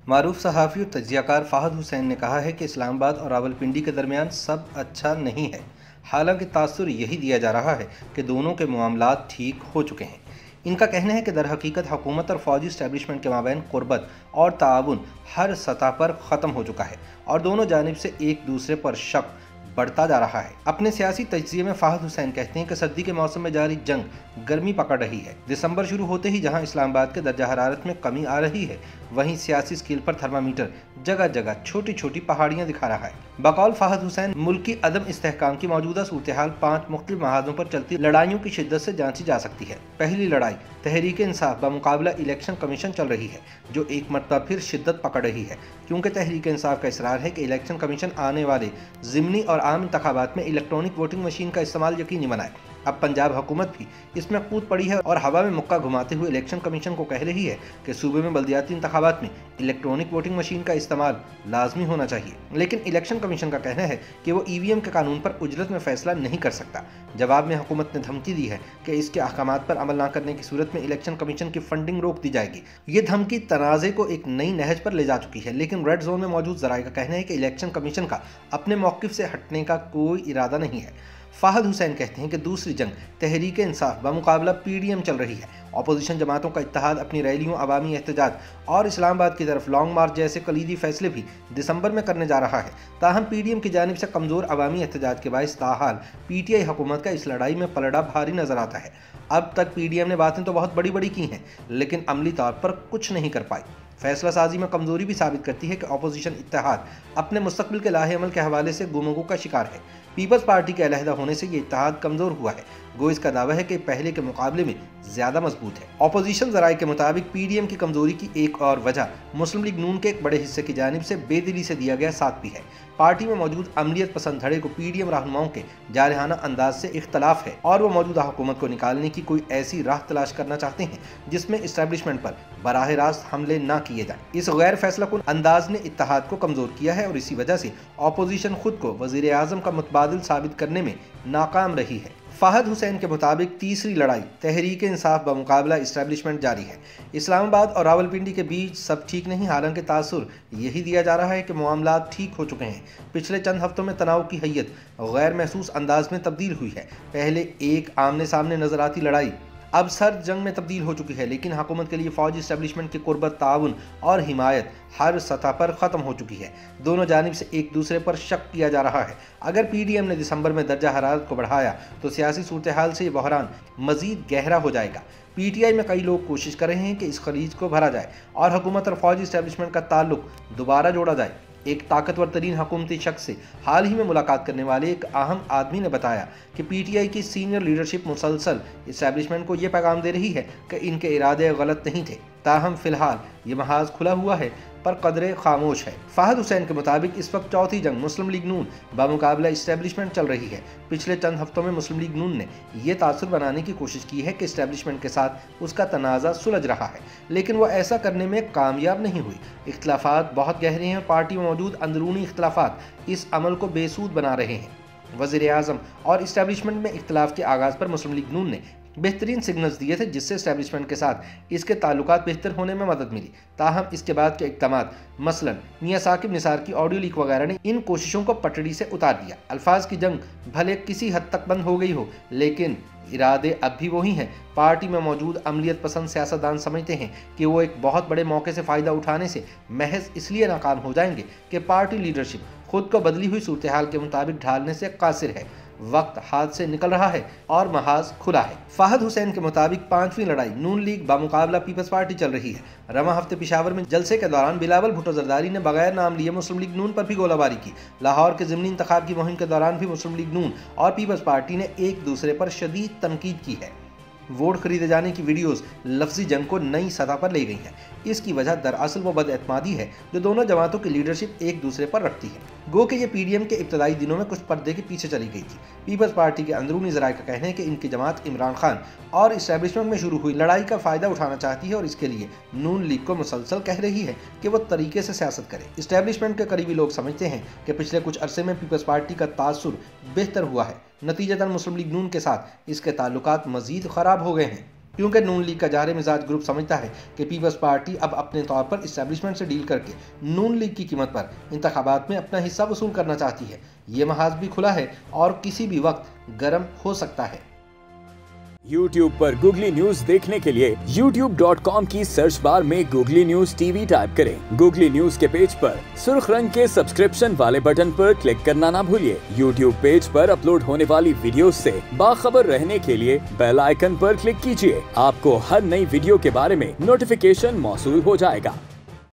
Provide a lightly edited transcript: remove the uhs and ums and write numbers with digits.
मारूफ सहाफ़ी और तजियाकार फ़ाहद हुसैन ने कहा है कि इस्लामाबाद और रावलपिंडी के दरमियान सब अच्छा नहीं है। हालांकि तासुर यही दिया जा रहा है कि दोनों के मामलात ठीक हो चुके हैं। इनका कहना है कि दरहकीकत हुकूमत और फौजी इस्टेब्लिशमेंट के माबैन कुर्बत और ताउन हर सतह पर ख़त्म हो चुका है और दोनों जानिब से एक दूसरे पर शक बढ़ता जा रहा है। अपने सियासी तजिए में फ़ाहद हुसैन कहते हैं कि सर्दी के मौसम में जारी जंग गर्मी पकड़ रही है। दिसंबर शुरू होते ही जहां इस्लामाबाद के दर्जा हरारत में कमी आ रही है, वहीं सियासी स्केल पर थर्मामीटर जगह जगह छोटी छोटी पहाड़ियां दिखा रहा है। बकौल फ़ाहद हुसैन मुल्क की अदम इस्तेहकाम की मौजूदा सूरत हाल 5 मुख्तलिफ महाजों पर चलती लड़ाइयों की शिद्दत से जांची जा सकती है। पहली लड़ाई तहरीक इंसाफ बमुकाबला इलेक्शन कमीशन चल रही है, जो एक मरतबा फिर शिद्दत पकड़ रही है, क्योंकि तहरीक इंसाफ का इसरार है कि इलेक्शन कमीशन आने वाले ज़िमनी और आम इंतखाबात में इलेक्ट्रॉनिक वोटिंग मशीन का इस्तेमाल यकीनी बनाए। अब पंजाब हुकूमत भी इसमें कूद पड़ी है और हवा में मुक्का घुमाते हुए इलेक्शन कमीशन को कह रही है कि सूबे में बल्दियाती इंतखाबात में इलेक्ट्रॉनिक वोटिंग मशीन का इस्तेमाल लाजमी होना चाहिए। लेकिन इलेक्शन कमीशन का कहना है कि वो ईवीएम के कानून पर उजरत में फैसला नहीं कर सकता। जवाब में हुकूमत ने धमकी दी है कि इसके अहकामात पर अमल न करने की सूरत में इलेक्शन कमीशन की फंडिंग रोक दी जाएगी। ये धमकी तनाज़े को एक नई नहज पर ले जा चुकी है, लेकिन रेड जोन में मौजूद ज़राए का कहना है कि इलेक्शन कमीशन का अपने मौक़िफ़ से हटने का कोई इरादा नहीं है। फ़ाहद हुसैन कहते हैं कि दूसरी जंग तहरीक इंसाफ बमुकाबला पीडीएम चल रही है। अपोजिशन जमातों का इत्तेहाद अपनी रैलियों, अवामी एहतजाज और इस्लामाबाद की तरफ लॉन्ग मार्च जैसे कलीदी फैसले भी दिसंबर में करने जा रहा है। ताहम पीडीएम की जानिब से कमज़ोर अवामी एहतजाज के बायस ताहाल पीटीआई हुकूमत का इस लड़ाई में पलड़ा भारी नजर आता है। अब तक पीडीएम ने बातें तो बहुत बड़ी बड़ी की हैं, लेकिन अमली तौर पर कुछ नहीं कर पाई। फैसला साजी में कमजोरी भी साबित करती है कि अपोजिशन इत्तेहाद अपने मुस्तकबिल के लाहे अमल के हवाले से गुमगु का शिकार है। पीपल्स पार्टी के अलहदा होने से ये इत्तेहाद कमजोर हुआ है। गो इसका दावा है कि पहले के मुकाबले में ज्यादा मजबूत है। अपोजिशन जराये के मुताबिक पीडीएम की कमजोरी की एक और वजह मुस्लिम लीग नून के एक बड़े हिस्से की जानिब से बेदिली से दिया गया साथ भी है। पार्टी में मौजूद अमलियत पसंद धड़े को पीडीएम रहनुमाओं के जारहाना अंदाज से इख्तलाफ है और वो मौजूदा हुकूमत को निकालने की कोई ऐसी राह तलाश करना चाहते हैं जिसमें इस्टेब्लिशमेंट पर बराह रास्त हमले न किए जाए। इस गैर फैसला कुन अंदाज ने इत्तेहाद को कमजोर किया है और इसी वजह से अपोजिशन खुद को वजीर आजम का मुतबादिल साबित करने में नाकाम रही है। फ़ाहद हुसैन के मुताबिक तीसरी लड़ाई तहरीक इंसाफ बमुकाबला इस्टेब्लिशमेंट जारी है। इस्लामाबाद और रावलपिंडी के बीच सब ठीक नहीं, हालांकि तासुर यही दिया जा रहा है कि मामलात ठीक हो चुके हैं। पिछले चंद हफ्तों में तनाव की हैयत गैर महसूस अंदाज में तब्दील हुई है। पहले एक आमने सामने नजर आती लड़ाई अब सर्द जंग में तब्दील हो चुकी है, लेकिन हुकूमत के लिए फौजी इस्टेब्लिशमेंट की कुर्बत, ताउन और हिमायत हर सतह पर ख़त्म हो चुकी है। दोनों जानिब से एक दूसरे पर शक किया जा रहा है। अगर पीडीएम ने दिसंबर में दर्जा हरारत को बढ़ाया तो सियासी सूरत हाल से ये बहरान मजीद गहरा हो जाएगा। पीटीआई में कई लोग कोशिश कर रहे हैं कि इस खलीज को भरा जाए और हुकूमत और फौजी इस्टेब्लिशमेंट का ताल्लुक दोबारा जोड़ा जाए। एक ताकतवर तरीन हुकूमती शख्स से हाल ही में मुलाकात करने वाले एक अहम आदमी ने बताया कि पीटीआई की सीनियर लीडरशिप मुसलसल इस्टेब्लिशमेंट को ये पैगाम दे रही है कि इनके इरादे गलत नहीं थे। ताहम फिलहाल ये महाज खुला हुआ है पर कदरे खामोश है। फ़ाहद हुसैन के मुताबिक इस वक्त चौथी जंग मुस्लिम लीग नून बमुकाबला इस्टेब्लिशमेंट चल रही है। पिछले चंद हफ्तों में मुस्लिम लीग नून ने यह तासुर बनाने की कोशिश की है कि इस्टेब्लिशमेंट के साथ उसका तनाज़ा सुलझ रहा है, लेकिन वह ऐसा करने में कामयाब नहीं हुई। इख्तलाफात बहुत गहरे हैं और पार्टी में मौजूद अंदरूनी इख्तलाफात इस अमल को बेसूद बना रहे हैं। वज़ीर आज़म और इस्टेब्लिशमेंट में इख्तलाफ के आगाज़ पर मुस्लिम लीग नून ने बेहतरीन सिग्नल्स दिए थे, जिससे इस्टेब्लिशमेंट के साथ इसके ताल्लुकात बेहतर होने में मदद मिली। ताहम इसके बाद के इक़दामात मसलन मियां साकिब निसार की ऑडियो लीक वगैरह ने इन कोशिशों को पटड़ी से उतार दिया। अल्फाज की जंग भले किसी हद तक बंद हो गई हो, लेकिन इरादे अब भी वही हैं। पार्टी में मौजूद अमलियत पसंद सियासतदान समझते हैं कि वो एक बहुत बड़े मौके से फ़ायदा उठाने से महज इसलिए नाकाम हो जाएंगे कि पार्टी लीडरशिप खुद को बदली हुई सूरत हाल के मुताबिक ढालने से कासिर है। वक्त हाथ से निकल रहा है और महाज खुला है। फ़ाहद हुसैन के मुताबिक 5वीं लड़ाई नून लीग बमुकाबला पीपल्स पार्टी चल रही है। रवा हफ्ते पेशावर में जलसे के दौरान बिलावल भुट्टो जरदारी ने बगैर नाम लिए मुस्लिम लीग नून पर भी गोलाबारी की। लाहौर के ज़िमनी इंतखाब की मुहिम के दौरान भी मुस्लिम लीग नून और पीपल्स पार्टी ने एक दूसरे पर शदीद तनकीद की है। वोट खरीदे जाने की वीडियोस लफ्जी जंग को नई सतह पर ले गई हैं। इसकी वजह दरअसल वो बदएतमादी है जो दोनों जमातों की लीडरशिप एक दूसरे पर रखती है। गो कि ये पीडीएम के इब्तदाई दिनों में कुछ पर्दे के पीछे चली गई थी। पीपल्स पार्टी के अंदरूनी ज़राए का कहना है कि इनकी जमात इमरान खान और इस्टेब्लिशमेंट में शुरू हुई लड़ाई का फ़ायदा उठाना चाहती है और इसके लिए नून लीग को मुसलसल कह रही है कि वो तरीके से सियासत करे। इस्टेब्लिशमेंट के करीबी लोग समझते हैं कि पिछले कुछ अरसे में पीपल्स पार्टी का तासुर बेहतर हुआ है, नतीजतन मुस्लिम लीग नून के साथ इसके ताल्लुकात मज़ीद ख़राब हो गए हैं। क्योंकि नून लीग का जाहिर मिजाज ग्रुप समझता है कि पीपल्स पार्टी अब अपने तौर पर इस्टेब्लिशमेंट से डील करके नून लीग की कीमत पर इंतखाबात में अपना हिस्सा वसूल करना चाहती है। ये महाज भी खुला है और किसी भी वक्त गर्म हो सकता है। YouTube पर गूगली न्यूज देखने के लिए youtube.com की सर्च बार में गूगली न्यूज टीवी टाइप करें। गूगली न्यूज के पेज पर सुर्ख रंग के सब्सक्रिप्शन वाले बटन पर क्लिक करना ना भूलिए। YouTube पेज पर अपलोड होने वाली वीडियोस से बाखबर रहने के लिए बेल आइकन पर क्लिक कीजिए। आपको हर नई वीडियो के बारे में नोटिफिकेशन मौसूल हो जाएगा।